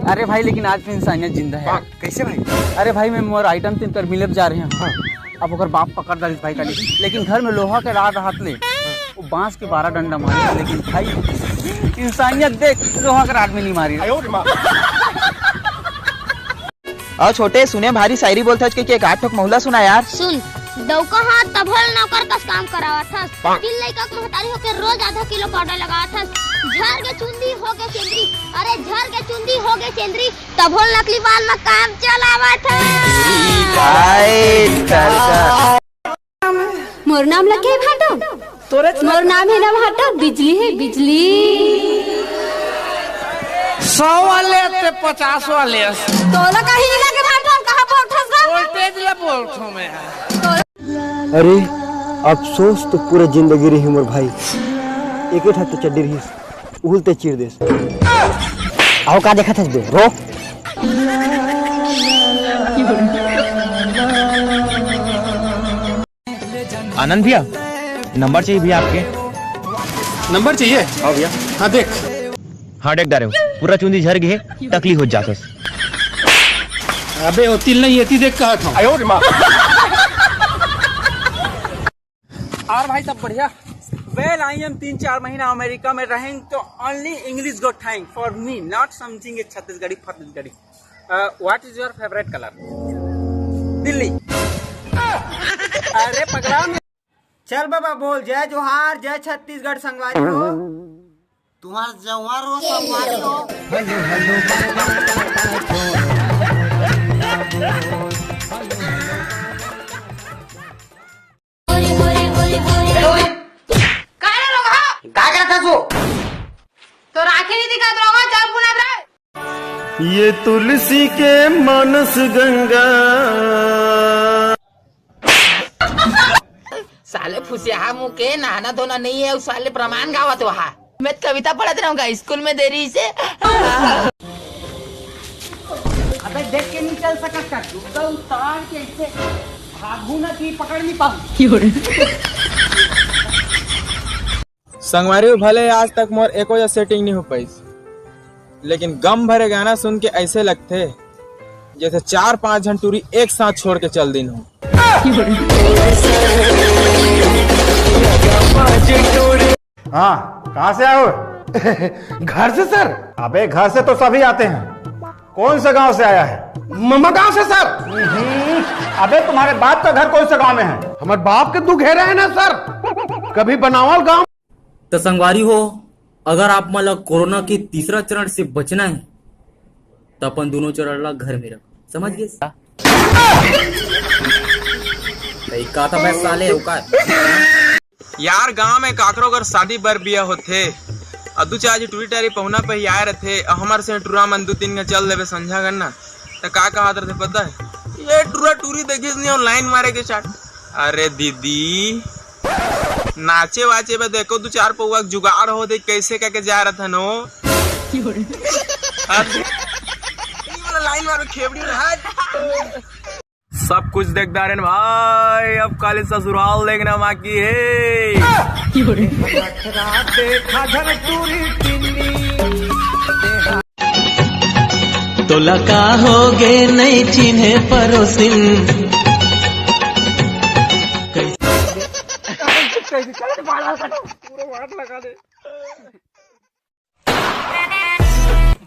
अरे भाई लेकिन आज भी इंसानियत जिंदा है। कैसे भाई? अरे भाई मैं मोर आइटम तीन कर मिले जा रहे हैं। अब अगर बाप पकड़ डाली भाई का लेकिन घर में लोहा के रात हाथ ले वो बांस के 12 डंडा मारे, लेकिन भाई इंसानियत देख लोहा के रात में नहीं मारी। और छोटे सुने भारी शायरी बोलता है कि एक आठ ठोक महुला सुना यार। सुन दौका हाथ तभल नौकर कस काम करावा था। तिल लइका के महतारी होके रोज आधा किलो पाउडर लगावा था। झर के चुंदी होके चेंद्री, अरे झर के चुंदी होके चेंद्री तभल नकली बाल में काम चलावा था। मोर नाम लगे भाटो, मोर नाम है ना भाटो, बिजली है बिजली। 100 वाले ते 50 वाले तोला कहीं लगे भाटो, कहां बोलथस गा? वोल्टेज ले बोलथो मैं। अरे अफसोस तो पूरे जिंदगी रही मोर भाई, एक ही तो चड्डी रही उहलते चीर देस। आओ का देखा था बे रो। आनंद भैया नंबर चाहिए भैया आपके। नंबर चाहिए? आओ भैया। हाँ देख। हाँ देख डारे पूरा चुंदी झर गए तकलीफ हो जाता। अबे वो तिल नहीं येती देख कहा था। और भाई सब बढ़िया। वेल आई एम 3-4 महीना अमेरिका में रहेंगे तो only English go thank for me not something Chhattisgarhi फत्तीसगढ़ी। What is your favourite colour? Delhi. अरे पगला चल बाबा बोल जय जोहार जय छत्तीसगढ़ संगवारी हो। तुम्हार जवार हो संगवारी हो। तो राखी नहीं दिखा दोगा चल बुला रहा। ये तुलसी के मानस गंगा। साले फुसिया मुँह के नहाना धोना नहीं है, उस साले प्रमाण गावत वहाँ। मैं कविता पढ़ते रहूंगा स्कूल में देरी से। अबे देख के नहीं चल सकता, जूता उतार के ऐसे भागू ना कि पकड़ नहीं पाऊं। संगवारी भले आज तक मोर एको या सेटिंग नहीं हो पाई, लेकिन गम भरे गाना सुन के ऐसे लगते जैसे 4-5 झंटूरी एक साथ छोड़ के चल दिन हो। हाँ कहाँ से आए हो? घर से सर। अबे घर से तो सभी आते हैं, कौन सा गांव से आया है? मम्मा गांव से सर। अबे तुम्हारे बाप का घर कौन सा गांव में है? हमारे बाप के 2 घेरे है ना सर, कभी बनावल गांव। तो संगवारी हो अगर आप मतलब कोरोना के तीसरा चरण से बचना है तो अपन दोनों चरण ला घर में रख, समझ गए? का था मैं साले का यार गांव में काकरो अगर शादी बर बिया होथे अदू चाची टूरी टारी पहुना पे ही आए रहते। हमारे से टूरा मन 2-3 का चल देवे संझा करना तो का कहा रहते पता है? ये टूरा टूरी देखिस नहीं ऑनलाइन मारे के चाट। अरे दीदी नाचे वाचे में देखो 2-4 पौवा जुगाड़ हो दे कैसे करके जा रहा था नो। लाइन मारो खेबड़ी सब कुछ देखता रहे भाई, अब काले ससुराल देखना बाकी है। तो लगा होगे नहीं चिन्हे परोसिन।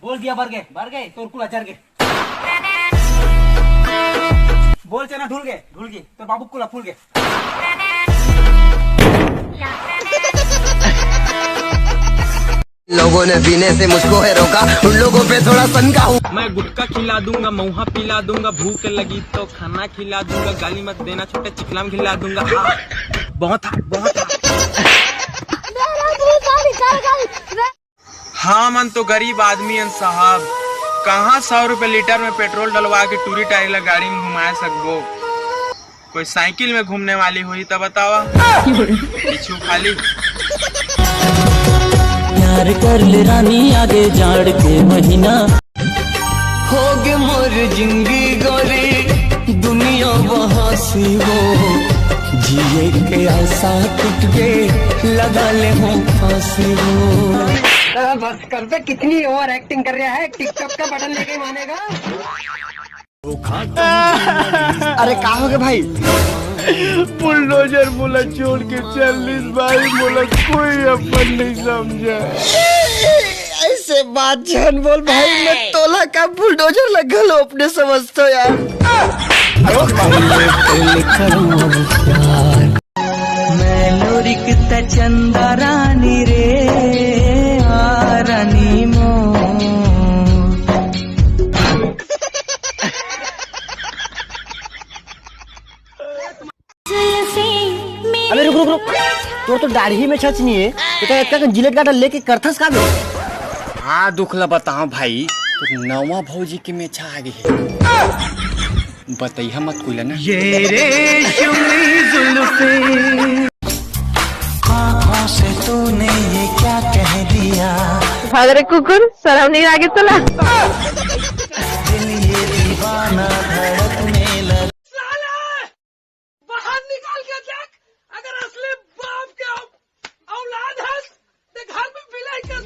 बोल दिया भर गए तोर कुल अचर गए। बोल चना ढूल गए तो बाबू कुला फूल गए। लोगों ने पीने से मुझको है रोका, उन लोगों पे थोड़ा सनका हूँ। मैं गुटखा खिला दूंगा, मऊहा पिला दूंगा, भूख लगी तो खाना खिला दूंगा, गाली मत देना छोटे चिकलाम खिला दूंगा। बहुत हाँ मन तो गरीब आदमी है साहब, कहाँ 100 रुपए लीटर में पेट्रोल डलवा के टूरी टायरी गाड़ी में घुमा सकबो। कोई साइकिल में घूमने वाली हुई तब बतावा पीछू खाली। प्यार कर ले रानी आगे जाड़ के महीना होगे मोर जिंदगी गोरी दुनिया वहाँ सी हो, जिए के आशा टूट गए लगा ले हो फांसी हो। बस कर पे कितनी ओवर एक्टिंग कर रहा है, टिकटॉक का बटन लेके मानेगा। अरे का हो गए भाई? बुलडोजर बोला छोड़ के 40 भाई बोला कोई अपन नहीं समझा। ऐसे बात जान बोल भाई, मैं तोला का बुलडोजर लगल हो अपने समझतो यार। मैं लोरिक चंदा रानी रे आ रानी मो। अबे रुक रुक रुक, तो दाढ़ी में छच नहीं है तो एक का जिलेट काटा लेके करथस का बे? हाँ दुखला बताओ भाई, तो नवा भौजी के में छा गई है, बताइए मत कोई ना। ये रेशमी जुल्फे आँखों से तूने ये क्या कह दिया? भागरे कुकुर शर्म नहीं आगे चला। दिल ये दीवाना धड़कने लगा। बाहर निकाल के देख, अगर असली बाप के औलाद है तो घर में बिलाई कर।